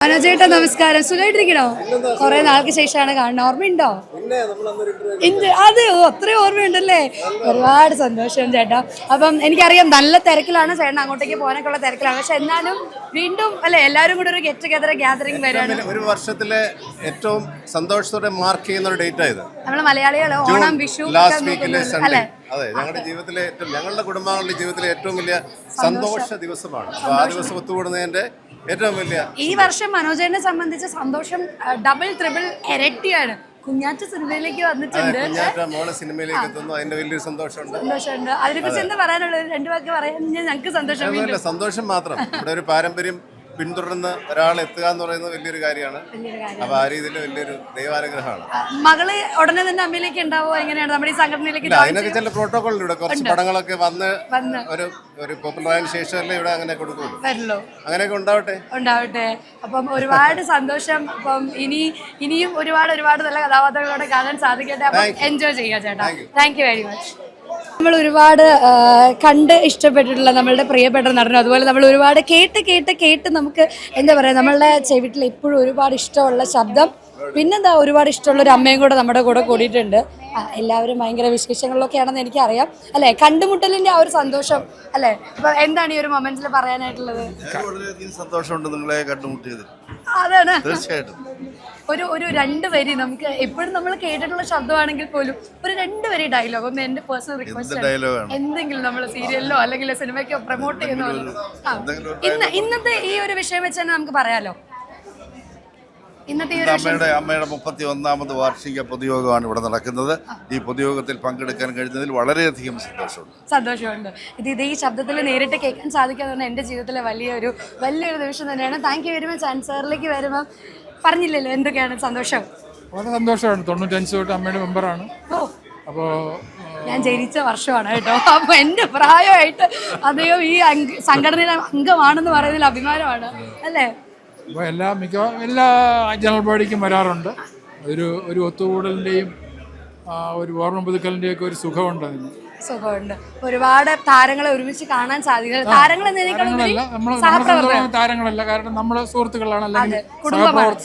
മനോജേട്ടാ നമസ്കാരം. സുഖമായിട്ടിരിക്കണോ? കുറെ നാൾക്ക് ശേഷമാണ് കാണുന്നത്. ഓർമ്മയുണ്ടോ? അത് അത്രയും ഓർമ്മയുണ്ടല്ലേ? ഒരുപാട് സന്തോഷം ചേട്ടാ. അപ്പം എനിക്കറിയാം നല്ല തിരക്കിലാണ് ചേട്ടൻ, അങ്ങോട്ടേക്ക് പോകാനൊക്കെ ഉള്ള തിരക്കിലാണ്. പക്ഷെ എന്നാലും വീണ്ടും അല്ലെ എല്ലാവരും കൂടെ ഒരു ഗെറ്റ് ടുഗദർ ഗ്യാതറിംഗ് വരാണ്. ഒരു വർഷത്തിലെ ഏറ്റവും സന്തോഷത്തോടെ മാർക്ക് ചെയ്യുന്ന ഒരു ഡേറ്റ് ആയത്. നമ്മൾ മലയാളികൾ ഓണം, വിഷു അല്ലേ? അതെ, ഞങ്ങളുടെ ജീവിതത്തിലെ ഞങ്ങളുടെ കുടുംബാംഗങ്ങളുടെ ജീവിതത്തിലെ ഏറ്റവും വലിയ സന്തോഷ ദിവസമാണ്. അപ്പോൾ ആ ദിവസം ഒത്തുകൂടുന്നതിന്റെ ഏറ്റവും വലിയ ഈ വർഷം മനോജനെ സംബന്ധിച്ച് സന്തോഷം ഡബിൾ ട്രിപ്പിൾ ഇരട്ടിയാണ്. കുഞ്ഞാറ്റ സിനിമയിലേക്ക് വന്നിട്ടുണ്ട്. മോളെ സിനിമയിലേക്ക് എത്തുന്നു, അതിന്റെ വലിയൊരു സന്തോഷമുണ്ട്. അതിനെക്കുറിച്ച് എന്താ പറയാനുള്ളത്? രണ്ടു വാക്ക് പറയാൻ ഞങ്ങൾക്ക് സന്തോഷം. സന്തോഷം മാത്രം. ഇവിടെ ഒരു പാരമ്പര്യം പിന്തുടർന്ന് ഒരാൾ എത്തുക എന്ന് പറയുന്നത് വലിയൊരു കാര്യമാണ്. അപ്പൊ ആ രീതിയിൽ വലിയൊരു ദൈവാനുഗ്രഹമാണ്. മകള് ഉടനെ തന്നെ അമ്മയിലേക്ക് ഉണ്ടാവോ? എങ്ങനെയാണ് നമ്മുടെ ഈ സംഘടനയിലേക്ക്? അതിനൊക്കെ ചില പ്രോട്ടോകോൾ ഇവിടെ കുറച്ച് പടങ്ങളൊക്കെ വന്ന് ഒരു പോപ്പുലർ ആയതിനു ശേഷമല്ലേ ഇവിടെ അങ്ങനെ കൊടുക്കുള്ളൂ. അങ്ങനെയൊക്കെ ഉണ്ടാവട്ടെ. അപ്പം ഒരുപാട് സന്തോഷം. അപ്പം ഇനിയും ഒരുപാട് നല്ല കഥാപാത്രങ്ങളോടെ കാണാൻ സാധിക്കട്ടെ. അപ്പം എൻജോയ് ചെയ്യാം ചേട്ടാ. Thank you very much. നമ്മൾ ഒരുപാട് കണ്ട് ഇഷ്ടപ്പെട്ടിട്ടുള്ള നമ്മളുടെ പ്രിയപ്പെട്ട നടനും, അതുപോലെ നമ്മൾ ഒരുപാട് കേട്ട് നമുക്ക് എന്താ പറയുക, നമ്മളുടെ ചെവിട്ടിൽ എപ്പോഴും ഒരുപാട് ഇഷ്ടമുള്ള ശബ്ദം, പിന്നെന്താ ഒരുപാട് ഇഷ്ടമുള്ള ഒരു അമ്മയും കൂടെ നമ്മുടെ കൂടെ കൂടിയിട്ടുണ്ട്. എല്ലാവരും ഭയങ്കര വിശേഷങ്ങളിലൊക്കെ ആണെന്ന് എനിക്കറിയാം അല്ലേ? കണ്ടുമുട്ടലിന്റെ ആ ഒരു സന്തോഷം അല്ലേ? അപ്പൊ എന്താണ് ഈ ഒരു മൊമെന്റിൽ പറയാനായിട്ടുള്ളത്? സന്തോഷമുണ്ട് നിങ്ങളെ കണ്ടുമുട്ടിയത്. അതാണ് തീർച്ചയായിട്ടും. ഒരു രണ്ട് വരി, നമുക്ക് എപ്പോഴും നമ്മൾ കേട്ടിട്ടുള്ള ശബ്ദമാണെങ്കിൽ പോലും ഒരു രണ്ട് വരി ഡയലോഗ്, ഒന്ന് എന്റെ പേഴ്സണൽ റിക്വസ്റ്റ്, എന്തെങ്കിലും നമ്മൾ സീരിയലിലോ അല്ലെങ്കിൽ സിനിമയ്ക്കോ പ്രൊമോട്ട് ചെയ്യുന്ന ഇന്നത്തെ ഈ ഒരു വിഷയം വെച്ച് തന്നെ നമുക്ക് പറയാലോ. അമ്മയുടെ 31ാമത് വാർഷിക പൊതുയോഗമാണ് ഇവിടെ നടക്കുന്നത്. ഈ പൊതുയോഗത്തിൽ പങ്കെടുക്കാൻ കഴിഞ്ഞതിൽ വളരെയധികം സന്തോഷമുണ്ട്. ഇത് ഈ ശബ്ദത്തിൽ നേരിട്ട് കേൾക്കാൻ സാധിക്കാതെ എൻ്റെ ജീവിതത്തിലെ വലിയൊരു നിമിഷം തന്നെയാണ്. Thank you very much. ആൻസറിലേക്ക് വരുമ്പോൾ പറഞ്ഞില്ലല്ലോ എന്തൊക്കെയാണ് സന്തോഷം? വളരെ സന്തോഷമാണ്. 95 തൊട്ട് അമ്മയുടെ മെമ്പറാണ്. അപ്പോൾ ഞാൻ ജനിച്ച വർഷമാണ് കേട്ടോ. അപ്പോൾ എൻ്റെ പ്രായമായിട്ട് അദ്ദേഹം ഈ സംഘടനയിലെ അംഗമാണെന്ന് പറയുന്നതിൽ അഭിമാനമാണ് അല്ലേ? അപ്പോൾ എല്ലാ ജനറൽ ബോഡിക്കും വരാറുണ്ട്. ഒരു ഒത്തുകൂടലിൻ്റെയും ഒരു ഓർമ്മ പുതുക്കലിൻ്റെയും ഒക്കെ ഒരു സുഖമുണ്ട് അതിന്. ഒരുപാട് താരങ്ങളെ ഒരുമിച്ച് കാണാൻ സാധിക്കും. താരങ്ങളല്ല, കാരണം നമ്മളെ സുഹൃത്തുക്കളാണ്, അല്ലെങ്കിൽ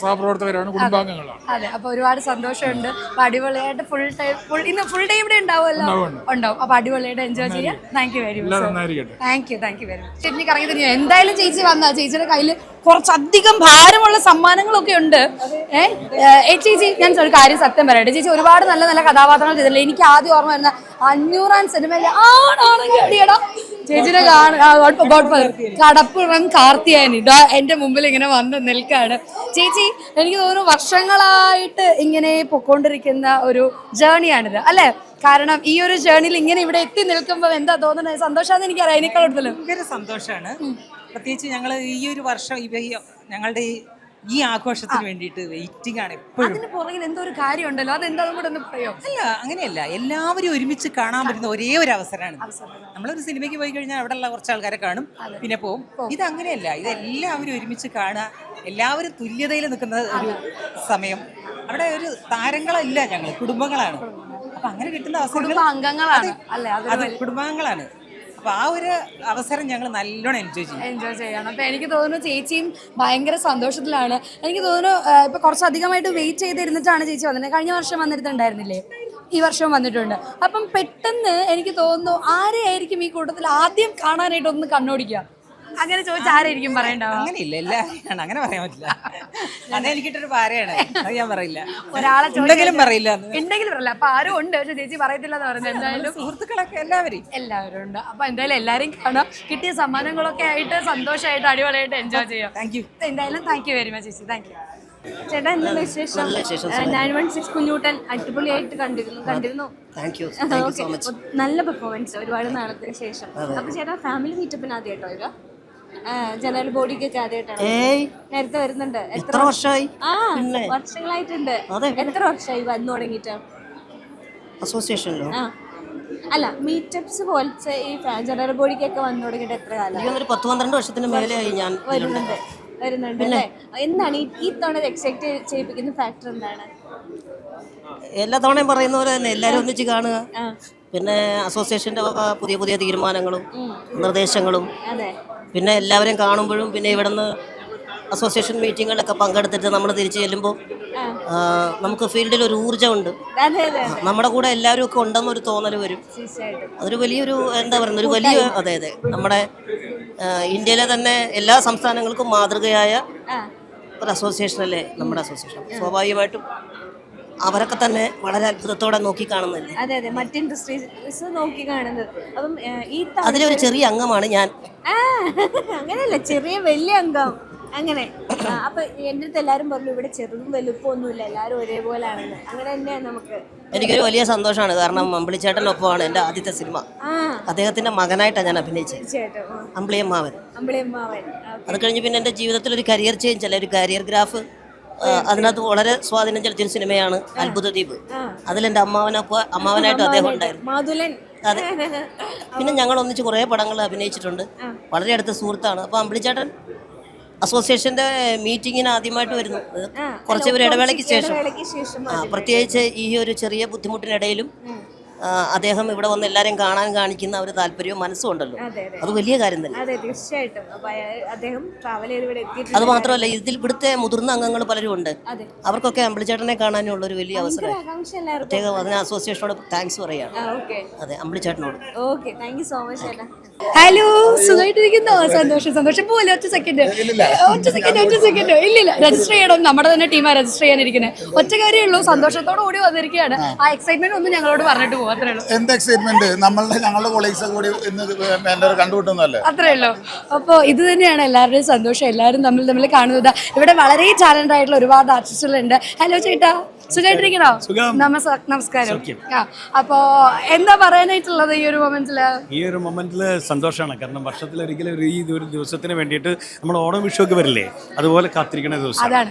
സഹപ്രവർത്തകരാണ്, കുടുംബാംഗങ്ങളാണ്. അതെ, അപ്പൊ ഒരുപാട് സന്തോഷമുണ്ട്. അപ്പൊ അടിപൊളിയായിട്ട് ഇന്ന് ഫുൾ ഡേ ഇവിടെ ഉണ്ടാവുമല്ലോ? ഉണ്ടാവും. അപ്പൊ അടിപൊളിയായിട്ട് എൻജോയ് ചെയ്യാം. Thank you very much. Thank you very much. ചേച്ചി കറങ്ങി തന്നെയോ? എന്തായാലും ചേച്ചി വന്ന ചേച്ചിയുടെ കയ്യിൽ കുറച്ചധികം ഭാരമുള്ള സമ്മാനങ്ങളൊക്കെ ഉണ്ട്. ചേച്ചി ഞാൻ ഒരു കാര്യം സത്യം പറയട്ടെ, ചേച്ചി ഒരുപാട് നല്ല കഥാപാത്രങ്ങൾ ചെയ്തില്ല. എനിക്ക് ആദ്യം ഓർമ്മ വരുന്ന 500 സിനിമയിലെ ആണാണെങ്കിൽ അടിയടാ ചേച്ചിനെ കടപ്പുറം കാർത്തിയാനി ഇതാ എന്റെ മുമ്പിൽ ഇങ്ങനെ വന്ന് നിൽക്കാണ്. ചേച്ചി എനിക്ക് തോന്നുന്നു വർഷങ്ങളായിട്ട് ഇങ്ങനെ പൊക്കോണ്ടിരിക്കുന്ന ഒരു ജേണിയാണിത് അല്ലെ? കാരണം ഈ ഒരു ജേണിയിൽ ഇങ്ങനെ ഇവിടെ എത്തി നിൽക്കുമ്പോൾ എന്താ തോന്നുന്നത്? സന്തോഷാന്ന് എനിക്കറിയാം. അതിനേക്കാൾ ഭയങ്കര സന്തോഷമാണ്. പ്രത്യേകിച്ച് ഞങ്ങൾ ഈ ഒരു വർഷം ഞങ്ങളുടെ ഈ ആഘോഷത്തിന് വേണ്ടിയിട്ട് വെയിറ്റിംഗ് ആണ് എപ്പോഴും. അതിന് പുറകിൽ എന്തോ ഒരു കാര്യം ഉണ്ടല്ലോ, അതെന്താ കൂടെ ഒന്ന് പറയോ? അല്ല, അങ്ങനെയല്ല, എല്ലാവരും ഒരുമിച്ച് കാണാൻ പറ്റുന്ന ഒരേ ഒരു അവസരമാണ്. നമ്മളൊരു സിനിമയ്ക്ക് പോയി കഴിഞ്ഞാൽ അവിടെയുള്ള കുറച്ച് ആൾക്കാരെ കാണും, പിന്നെ പോവും. ഇത് അങ്ങനെയല്ല, ഇതെല്ലാവരും ഒരുമിച്ച് കാണുക, എല്ലാവരും തുല്യതയിൽ നിൽക്കുന്ന ഒരു സമയം. അവിടെ ഒരു താരങ്ങളല്ല, ഞങ്ങൾ കുടുംബങ്ങളാണ്. അപ്പൊ അങ്ങനെ കിട്ടുന്ന അവസരങ്ങൾ അത് കുടുംബാംഗങ്ങളാണ്. അപ്പൊ ആ ഒരു അവസരം ഞങ്ങൾ നല്ലോണം എൻജോയ് ചെയ്യണം. അപ്പൊ എനിക്ക് തോന്നുന്നു ചേച്ചിയും ഭയങ്കര സന്തോഷത്തിലാണ്. എനിക്ക് തോന്നുന്നു ഇപ്പൊ കുറച്ചധികമായിട്ട് വെയിറ്റ് ചെയ്തിരുന്നിട്ടാണ് ചേച്ചി വന്നത്. കഴിഞ്ഞ വർഷം വന്നിട്ടുണ്ടായിരുന്നില്ലേ? ഈ വർഷവും വന്നിട്ടുണ്ട്. അപ്പം പെട്ടെന്ന് എനിക്ക് തോന്നുന്നു ആരെയായിരിക്കും ഈ കൂട്ടത്തിൽ ആദ്യം കാണാനായിട്ട് ഒന്ന് കണ്ണോടിക്കുക? അങ്ങനെ ചോദിച്ചാൽ ആരായിരിക്കും പറയണ്ടാവും? അങ്ങനെയില്ല, എല്ലാവരും അങ്ങനെ പറയാൻ പറ്റില്ല. അതെനിക്കിട്ടൊരു പാരയാണ്, അത് ഞാൻ പറയില്ല. ഒരാളെ ഉണ്ടെങ്കിലും പറയില്ല. അപ്പൊ ആരും ഉണ്ട്, പക്ഷെ ചേച്ചി പറയത്തില്ല എന്ന് പറഞ്ഞു. എന്തായാലും സുഹൃത്തുക്കളൊക്കെ എല്ലാവരും ഉണ്ട്. അപ്പൊ എന്തായാലും എല്ലാവരും കാണാം. കിട്ടിയ സമ്മാനങ്ങളൊക്കെ ആയിട്ട് സന്തോഷമായിട്ട് അടിപൊളിയായിട്ട് എൻജോയ് ചെയ്യാം. എന്തായാലും താങ്ക് യു വെരി മച്ച് ചേച്ചി. താങ്ക് യു ചേട്ടാ. എന്താണ് വിശേഷം? 916 കുഞ്ഞൂട്ടൻ അടിപൊളിയായിട്ട് കണ്ടിരുന്നു. നല്ല പെർഫോമൻസ് ഒരുപാട് നാളത്തിന് ശേഷം. അപ്പൊ ചേട്ടാ ഫാമിലി മീറ്റപ്പിന് ആദ്യമായിട്ടോ ജനറൽ ബോഡിക്കൊക്കെ ആദ്യമായിട്ടാണ്? നേരത്തെ വരുന്നുണ്ട്. എത്ര വർഷമായി? വർഷങ്ങളായിട്ടുണ്ട്. എത്ര വർഷമായി വന്നു തുടങ്ങിയിട്ട് അസോസിയേഷനിലോ? അല്ല, മീറ്റപ്സ് പോലത്തെ ഈ ജനറൽ ബോഡിക്കൊക്കെ വന്നു തുടങ്ങിയിട്ട് എത്ര കാലം? 10-12 വർഷത്തിന് മേലെയായി ഞാൻ വരുന്നുണ്ട് അല്ലേ? എന്താണ് ഈ തവണ എക്സൈറ്റ് ചെയ്യിപ്പിക്കുന്ന ഫാക്ടർ? എന്താണ്? എല്ലാ തവണയും പറയുന്ന പോലെ തന്നെ എല്ലാവരും ഒന്നിച്ച് കാണുക, പിന്നെ അസോസിയേഷന്റെ പുതിയ തീരുമാനങ്ങളും നിർദ്ദേശങ്ങളും, പിന്നെ എല്ലാവരെയും കാണുമ്പോഴും പിന്നെ ഇവിടുന്ന് അസോസിയേഷൻ മീറ്റിങ്ങുകളിലൊക്കെ പങ്കെടുത്തിട്ട് നമ്മൾ തിരിച്ചു ചെല്ലുമ്പോൾ നമുക്ക് ഫീൽഡിൽ ഒരു ഊർജ്ജമുണ്ട്. അതെ അതെ നമ്മുടെ കൂടെ എല്ലാവരും ഒക്കെ ഉണ്ടെന്നൊരു തോന്നൽ വരും. തീർച്ചയായിട്ടും. അതൊരു വലിയൊരു എന്താ പറയുക, ഒരു വലിയ അതെ അതെ നമ്മുടെ ഇന്ത്യയിലെ തന്നെ എല്ലാ സംസ്ഥാനങ്ങൾക്കും മാതൃകയായ ഒരു അസോസിയേഷനല്ലേ നമ്മുടെ അസോസിയേഷൻ. സ്വാഭാവികമായിട്ടും അവരൊക്കെ തന്നെ വളരെ അത്ഭുതത്തോടെ നോക്കി കാണുന്നില്ലേ. അതെ അതെ, മറ്റ് ഇൻഡസ്ട്രീസ് നോക്കി കാണുന്നത്. അപ്പം ഈ അതിലൊരു ചെറിയ അംഗമാണ് ഞാൻ. അങ്ങനെയല്ല, ചെറിയ വലിയ അംഗം അങ്ങനെ. അപ്പൊ എൻ്റെ അടുത്ത് എല്ലാവരും പറഞ്ഞു ഇവിടെ ചെറുതും വലുപ്പമൊന്നുമില്ല, എല്ലാവരും ഒരേപോലെ ആണെന്ന്. അങ്ങനെ തന്നെയാണ് നമുക്ക്. എനിക്കൊരു വലിയ സന്തോഷമാണ്, കാരണം അമ്പിളിച്ചേട്ടനൊപ്പമാണ് എൻ്റെ ആദ്യത്തെ സിനിമ. അദ്ദേഹത്തിൻ്റെ മകനായിട്ടാണ് ഞാൻ അഭിനയിച്ചത്, തീർച്ചയായിട്ടും. അമ്പിളിയമ്മാവൻ. അമ്പിളിയമ്മാവൻ. അത് കഴിഞ്ഞ് പിന്നെ എൻ്റെ ജീവിതത്തിൽ ഒരു കരിയർ ചേഞ്ച് അല്ല, ഒരു കരിയർ ഗ്രാഫ്. അതിനകത്ത് വളരെ സ്വാധീനം ചെലുത്തിയൊരു സിനിമയാണ് അത്ഭുത ദ്വീപ്. അതിലെൻ്റെ അമ്മാവനായിട്ട് അദ്ദേഹം ഉണ്ടായിരുന്നു. മാതുലൻ. അതെ. പിന്നെ ഞങ്ങൾ ഒന്നിച്ച് കുറേ പടങ്ങൾ അഭിനയിച്ചിട്ടുണ്ട്. വളരെ അടുത്ത സുഹൃത്താണ്. അപ്പോൾ അമ്പിളിച്ചേട്ടൻ അസോസിയേഷൻ്റെ മീറ്റിങ്ങിന് ആദ്യമായിട്ട് വരുന്നു, കുറച്ച് പേര് ഇടവേളയ്ക്ക് ശേഷം. പ്രത്യേകിച്ച് ഈ ഒരു ചെറിയ ബുദ്ധിമുട്ടിനിടയിലും അദ്ദേഹം ഇവിടെ വന്ന് എല്ലാവരെയും കാണാൻ കാണിക്കുന്ന ഒരു താല്പര്യവും മനസ്സും ഉണ്ടല്ലോ, അത് വലിയ കാര്യം തന്നെ. അതെ തീർച്ചയായിട്ടും. അദ്ദേഹം ട്രാവൽ ചെയ്ത് ഇവിടെ എത്തിയിട്ടുണ്ട്. അത് മാത്രമല്ല, ഇതിൽ ഇവിടുത്തെ മുതിർന്ന അംഗങ്ങൾ പലരും ഉണ്ട്. അവർക്കൊക്കെ അമ്പിളിച്ചേട്ടനെ കാണാനുള്ള ഒരു വലിയ അവസരം. പ്രത്യേകം അതിന് അസോസിയേഷനോട് താങ്ക്സ് പറയാണ്. അതെ, അമ്പിളിച്ചേട്ടനോട്. Okay, thank you so much ചേട്ടാ. ഹലോ, സുഖമായിട്ടിരിക്കുന്നോ? സന്തോഷം സന്തോഷം. പോലെ ഒറ്റ സെക്കൻഡ് ഇല്ലില്ല, രജിസ്റ്റർ ചെയ്യണം. നമ്മുടെ തന്നെ ടീമാണ് രജിസ്റ്റർ ചെയ്യാനിരിക്കുന്നത്. ഒറ്റ കാര്യമുള്ളൂ, സന്തോഷത്തോടു കൂടി വന്നിരിക്കുകയാണ്. ആ എക്സൈറ്റ്മെന്റ് ഒന്നും ഞങ്ങളോട് പറഞ്ഞിട്ട് പോകും, അത്രേ ഉള്ളൂ. എന്ത് എക്സൈറ്റ്മെന്റ്, ഞങ്ങളുടെ കൊളീഗ്സ് കൂടി ഇന്ന് കണ്ടുപിട്ടുന്നല്ലേ, അത്രേ ഉള്ളൂ. അപ്പോൾ ഇത് തന്നെയാണ് എല്ലാവരുടെയും സന്തോഷം, എല്ലാവരും തമ്മിൽ കാണുന്നത്. ഇവിടെ വളരെ ടാലന്റ് ആയിട്ടുള്ള ഒരുപാട് ആർട്ടിസ്റ്റുകളുണ്ട്. ഹലോ ചേട്ടാ, സുഖമായിട്ടിരിക്കണോ? നമസ്കാരം. അപ്പോ എന്താ പറയാനായിട്ടുള്ളത് ഈ ഒരു മൊമെന്റില്? ഈ ഒരു മൊമെന്റില് സന്തോഷമാണ്, കാരണം വർഷത്തിലൊരിക്കലും ഈ ഒരു ദിവസത്തിന് വേണ്ടിയിട്ട് നമ്മൾ ഓണം വിഷു ഒക്കെ വരില്ലേ, അതുപോലെ കാത്തിരിക്കുന്ന ദിവസം.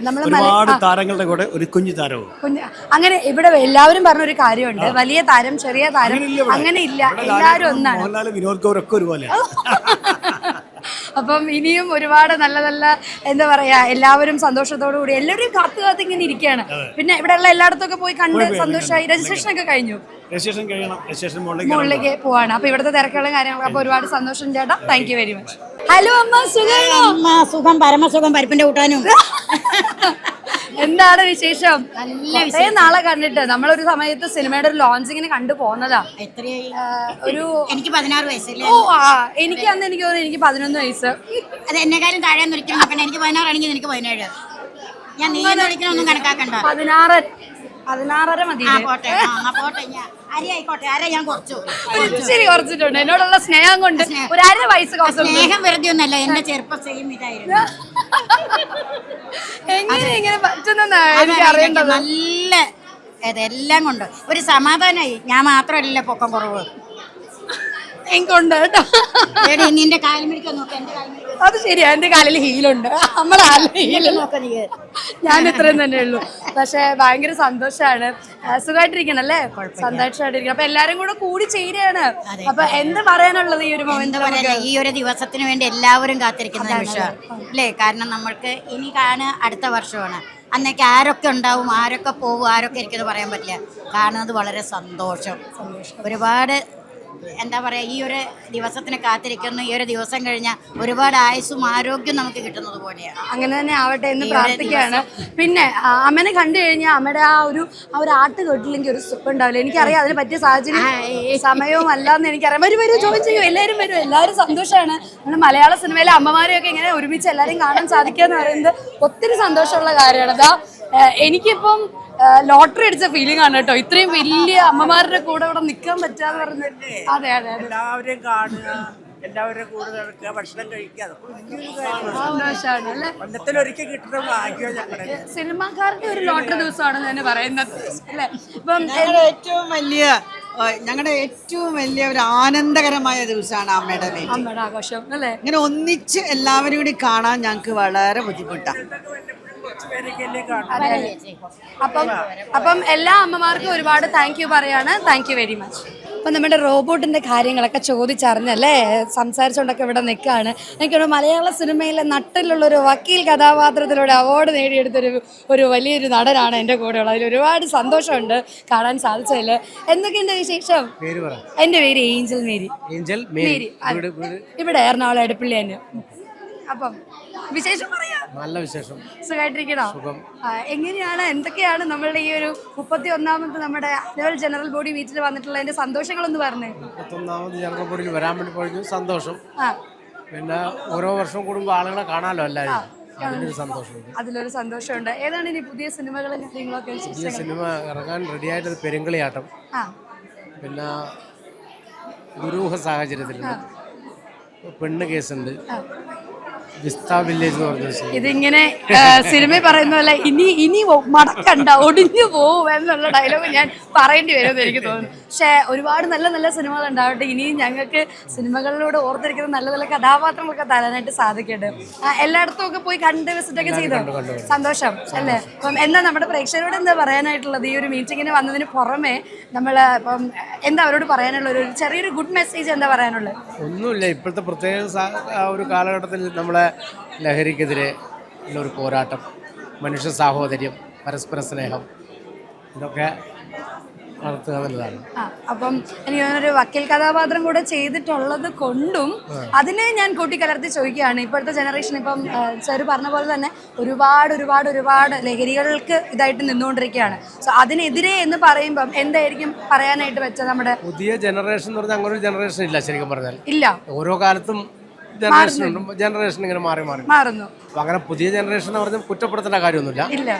ഒരുപാട് താരങ്ങളുടെ കൂടെ ഒരു കുഞ്ഞു താരവും. അങ്ങനെ ഇവിടെ എല്ലാവരും പറഞ്ഞ ഒരു കാര്യമുണ്ട്, വലിയ താരം ചെറിയ താരം അങ്ങനെ ഇല്ല, എല്ലാവരും ഒന്നാണ്. മോഹൻലാൽ വിനോദ് ഗൗർ ഒക്കെ ഒരുപോലെ. അപ്പം ഇനിയും ഒരുപാട് നല്ല നല്ല എന്താ പറയാ, എല്ലാവരും സന്തോഷത്തോടു കൂടി എല്ലാവരും കാത്തു ഇങ്ങനെ ഇരിക്കുകയാണ്. പിന്നെ ഇവിടെയുള്ള എല്ലായിടത്തും ഒക്കെ പോയി കണ്ട് സന്തോഷമായി. രജിസ്ട്രേഷൻ ഒക്കെ കഴിഞ്ഞു, മുകളിലേക്ക് പോവാണ്. അപ്പൊ ഇവിടുത്തെ തിരക്കുകളും കാര്യങ്ങളൊക്കെ. അപ്പൊ ഒരുപാട് സന്തോഷം ചേട്ടാ, thank you very much. Hello അമ്മ, സുഖമാണോ? സുഖം, പരമസുഖം, പരിപ്പിന്റെ കൂട്ടാനും. എന്താണ് വിശേഷം? കുറേ നാളെ കണ്ടിട്ട്. നമ്മളൊരു സമയത്ത് സിനിമയുടെ ഒരു ലോഞ്ചിങ്ങിന് കണ്ടു പോന്നതാ. ഒരു എനിക്ക് 16 വയസ്സല്ലേ? ഓ എനിക്ക് അന്ന് എനിക്ക് തോന്നുന്നു എനിക്ക് 11 വയസ്സ്. അത് എന്നെക്കാരും താഴെ വിളിക്കണം. പിന്നെ എനിക്ക് 16 ആണെങ്കിൽ എനിക്ക് 17. ഞാൻ നീ വിളിക്കണമൊന്നും കണക്കാക്കണ്ട. 16 മതി. പോട്ടെ പോട്ടെ, അരി ആയിക്കോട്ടെ, അര ഞാൻ കുറച്ചു. ശരി, കുറച്ചിട്ടുണ്ട്. എന്നോടുള്ള സ്നേഹം കൊണ്ട് ഒരു 1/2 വയസ്സ് കുറച്ചു. സ്നേഹം വെറുതെ ഒന്നല്ല, എന്റെ ചെറുപ്പം സെയിം ഇതായിരുന്നു. എങ്ങനെ പറ്റുന്ന എനിക്ക് അറിയേണ്ടത്. നല്ല ഇതെല്ലാം കൊണ്ട് ഒരു സമാധാനമായി. ഞാൻ മാത്രമല്ല പൊക്കം കുറവ് എനിക്കുണ്ട് കേട്ടോ. നിന്റെ കാൽമണിക്ക് നോക്കാം, എന്റെ കാൽമണിക്ക്. അത് ശരിയാ, എന്റെ കാലിൽ ഹീലുണ്ട്. നമ്മളെ ഞാൻ ഇത്രയും തന്നെ ഉള്ളൂ. പക്ഷെ ഭയങ്കര സന്തോഷാണ്. സുഖമായിട്ടിരിക്കണം അല്ലേ? സന്തോഷമായിട്ടിരിക്കണം. അപ്പൊ എല്ലാരും കൂടി ചേരുകയാണ്. അപ്പൊ എന്ത് പറയാനുള്ളത് ഈ ഒരു മൊമെന്റ്? ഈ ഒരു ദിവസത്തിന് വേണ്ടി എല്ലാവരും കാത്തിരിക്കുന്ന നിമിഷമാണ് അല്ലേ? കാരണം നമ്മൾക്ക് ഇനി അടുത്ത വർഷമാണ്. അന്നേക്ക് ആരൊക്കെ ഉണ്ടാവും, ആരൊക്കെ പോകും, ആരൊക്കെ ഇരിക്കുന്നത് പറയാൻ പറ്റില്ല. കാണുന്നത് വളരെ സന്തോഷം. ഒരുപാട് എന്താ പറയുക, ഈ ഒരു ദിവസത്തിന് കാത്തിരിക്കുന്നു. ഈ ഒരു ദിവസം കഴിഞ്ഞാൽ ഒരുപാട് ആയുസ്സും ആരോഗ്യം നമുക്ക് കിട്ടുന്നത് പോലെയാണ്. അങ്ങനെ തന്നെ ആവട്ടെ എന്ന് പ്രാർത്ഥിക്കുകയാണ്. പിന്നെ അമ്മനെ കണ്ടു കഴിഞ്ഞാൽ അമ്മയുടെ ആ ഒരു ആട്ട് കേട്ടില്ലെങ്കിൽ ഒരു സുഖം ഉണ്ടാവില്ല. എനിക്കറിയാം അതിന് പറ്റിയ സാഹചര്യം സമയവും അല്ലാന്ന് എനിക്കറിയാം. വരും ജോയിൻ ചെയ്യും, എല്ലാവരും വരും, എല്ലാവരും സന്തോഷമാണ്. നമ്മൾ മലയാള സിനിമയിലെ അമ്മമാരെയൊക്കെ ഇങ്ങനെ ഒരുമിച്ച് എല്ലാവരെയും കാണാൻ സാധിക്കുക എന്ന് പറയുന്നത് ഒത്തിരി സന്തോഷമുള്ള കാര്യമാണ്. അതാ എനിക്കിപ്പം ലോട്ടറി അടിച്ച ഫീലിംഗ് ആണ് കേട്ടോ, ഇത്രയും വലിയ അമ്മമാരുടെ കൂടെ ഇവിടെ നിൽക്കാൻ പറ്റാന്ന് പറഞ്ഞിട്ട്. അതെ അതെ, എല്ലാവരെയും കാണുക, എല്ലാവരുടെ കൂടെ നടക്കുക, ഭക്ഷണം കഴിക്കുക, സന്തോഷമാണ് അല്ലേ? കൊല്ലത്തിലൊരിക്കൽ കിട്ടുന്ന ഭാഗ്യം ഞങ്ങളുടെ. സിനിമാക്കാർക്ക് ഒരു ലോട്ടറി ദിവസമാണെന്ന് തന്നെ പറയുന്നത് അല്ലേ? ഇപ്പം ഞങ്ങളുടെ ഏറ്റവും വലിയ ഒരു ആനന്ദകരമായ ദിവസമാണ് അമ്മയുടെ ആഘോഷം അല്ലേ? ഇങ്ങനെ ഒന്നിച്ച് എല്ലാവരും കൂടി കാണാൻ ഞങ്ങൾക്ക് വളരെ ബുദ്ധിമുട്ടാണ്. അപ്പം എല്ലാ അമ്മമാർക്കും ഒരുപാട് താങ്ക് യു പറയാണ്. Thank you very much. അപ്പം നമ്മുടെ റോബോട്ടിൻ്റെ കാര്യങ്ങളൊക്കെ ചോദിച്ചറിഞ്ഞല്ലേ, സംസാരിച്ചുകൊണ്ടൊക്കെ ഇവിടെ നിൽക്കുകയാണ്. എനിക്കൊരു മലയാള സിനിമയിലെ നട്ടിലുള്ളൊരു വക്കീൽ കഥാപാത്രത്തിലൂടെ അവാർഡ് നേടിയെടുത്തൊരു വലിയൊരു നടനാണ് എൻ്റെ കൂടെയുള്ളത്. അതിൽ ഒരുപാട് സന്തോഷമുണ്ട് കാണാൻ സാധിച്ചതിൽ. എന്തൊക്കെയുണ്ട് വിശേഷം? എൻ്റെ പേര് ഏഞ്ചൽ മേരി. ഇവിടെ എറണാകുളം എടുപ്പള്ളി തന്നെ. അപ്പം വിശേഷം പറയാ. നല്ല വിശേഷം. സുഖമായിട്ടിരിക്കണോ? എങ്ങനെയാണ്, എന്തൊക്കെയാണ് നമ്മളുടെ ഈ ഒരു 31ാമത് നമ്മുടെ ആനുവൽ ജനറൽ ബോഡി മീറ്റിൽ വന്നിട്ടുള്ളതിന്റെ സന്തോഷങ്ങളൊന്ന് പറഞ്ഞേ. 31ാമത് ജനറൽ ബോഡിയിൽ വരാൻ വേണ്ടി പോയി സന്തോഷം. പിന്നെ ഓരോ വർഷം കൂടുമ്പോൾ ആളുകളെ കാണാമല്ലോ എല്ലാവരും, അതിലൊരു സന്തോഷമുണ്ട്. അതിലൊരു സന്തോഷമുണ്ട്. ഏതാണ് ഇനി പുതിയ സിനിമകളും കാര്യങ്ങളൊക്കെ? പുതിയ സിനിമ ഇറങ്ങാൻ റെഡിയായിട്ടത് പെരുങ്കളിയാട്ടം. പിന്നെ ദുരൂഹ സാഹചര്യത്തിലുണ്ട്, പെണ്ണ് കേസുണ്ട്, വിസ്ത വില്ലേജ് എന്ന് പറഞ്ഞ ഇതിങ്ങനെ സിനിമ പറയുന്ന പോലെ ഇനി മടക്കണ്ട, ഒടിഞ്ഞു പോവും എന്നുള്ള ഡയലോഗ് ഞാൻ പറയേണ്ടി വരുമെന്ന് എനിക്ക് തോന്നുന്നു. പക്ഷേ ഒരുപാട് നല്ല നല്ല സിനിമകൾ ഉണ്ടാവട്ടെ. ഇനിയും ഞങ്ങൾക്ക് സിനിമകളിലൂടെ ഓർത്തിരിക്കുന്ന നല്ല നല്ല കഥാപാത്രങ്ങളൊക്കെ തരാനായിട്ട് സാധിക്കട്ടെ. എല്ലായിടത്തും ഒക്കെ പോയി കണ്ട് വിസിറ്റൊക്കെ ചെയ്തോ? സന്തോഷം അല്ലേ? അപ്പം എന്താ നമ്മുടെ പ്രേക്ഷകരോട് എന്താ പറയാനായിട്ടുള്ളത്? ഈ ഒരു മീറ്റിങ്ങിന് വന്നതിന് പുറമെ നമ്മൾ ഇപ്പം എന്താ അവരോട് പറയാനുള്ള ഒരു ചെറിയൊരു ഗുഡ് മെസ്സേജ് എന്താ പറയാനുള്ളത്? ഒന്നുമില്ല, ഇപ്പോഴത്തെ പ്രത്യേക ഒരു കാലഘട്ടത്തിൽ നമ്മളെ ലഹരിക്കെതിരെ ഉള്ളൊരു പോരാട്ടം, മനുഷ്യ സാഹോദര്യം, പരസ്പര സ്നേഹം, ഇതൊക്കെ നടത്തുക എന്നുള്ളതാണ്. അപ്പം എനിക്ക് ഒരു വക്കീൽ കഥാപാത്രം കൂടെ ചെയ്തിട്ടുള്ളത് കൊണ്ടും അതിനെ ഞാൻ കൂട്ടിക്കലർത്തി ചോദിക്കുകയാണ്. ഇപ്പോഴത്തെ ജനറേഷൻ ഇപ്പം സാർ പറഞ്ഞ പോലെ തന്നെ ഒരുപാട് ലഹരികൾക്ക് ഇതായിട്ട് നിന്നുകൊണ്ടിരിക്കുകയാണ്. സോ അതിനെതിരെ എന്ന് പറയുമ്പം എന്തായിരിക്കും പറയാനായിട്ട് വെച്ചാൽ നമ്മുടെ പുതിയ ജനറേഷൻ എന്ന് പറഞ്ഞാൽ അങ്ങനെ ഒരു ജനറേഷൻ ഇല്ല ശരിക്കും പറഞ്ഞാൽ. ഇല്ല, ഓരോ കാലത്തും ജനറേഷൻ ഇങ്ങനെ മാറുന്നു. അപ്പൊ അങ്ങനെ പുതിയ ജനറേഷൻ എന്ന് പറഞ്ഞാൽ കുറ്റപ്പെടുത്തേണ്ട കാര്യമൊന്നുമില്ല.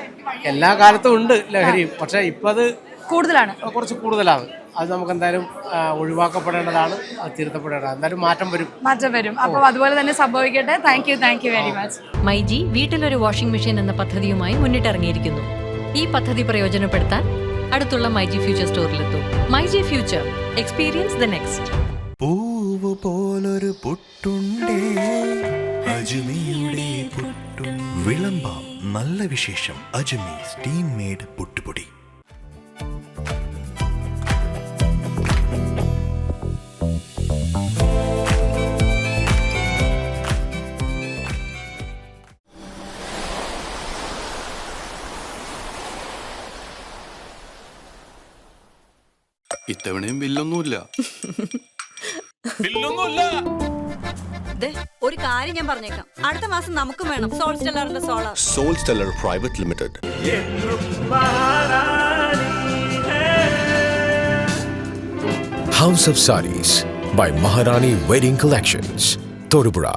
എല്ലാ കാലത്തും ഉണ്ട് ലഹരി, പക്ഷെ ഇപ്പൊ അത് കുറച്ച് കൂടുതലാണ്. അത് നമുക്ക് എന്തായാലും ഒഴിവാക്കപ്പെടേണ്ടതാണ്, അത് തിരുത്തപ്പെടേണ്ടതാണ്. എന്തായാലും മാറ്റം വരും. അപ്പോൾ അതുപോലെ തന്നെ സംഭവിക്കട്ടെ. Thank you very much. MyG വീട്ടിലൊരു വാഷിംഗ് മെഷീൻ എന്ന പദ്ധതിയുമായി മുന്നിട്ടിറങ്ങിയിരിക്കുന്നു. ഈ പദ്ധതി പ്രയോജനപ്പെടുത്താൻ അടുത്തുള്ള മൈജി ഫ്യൂച്ചർ സ്റ്റോറിലെത്തും. MyG future, experience the next. പൂവ് പോലൊരു പുട്ടുണ്ടേ അജ്മിയുടെ പുട്ടും. വിളമ്പാം നല്ല വിശേഷം. അജ്മി സ്റ്റീം മെയ്ഡ് പുട്ടുപൊടി. ഇത്തവണയും ബില്ലൊന്നുമില്ല. ഒരു കാര്യം ഞാൻ പറഞ്ഞേക്കാം, അടുത്ത മാസം നമുക്കും വേണം സോൾ സ്റ്റെല്ലറിന്റെ solar. Sol Stellar private limited. House of Sarees by Maharani Wedding Collections, Thodupuzha.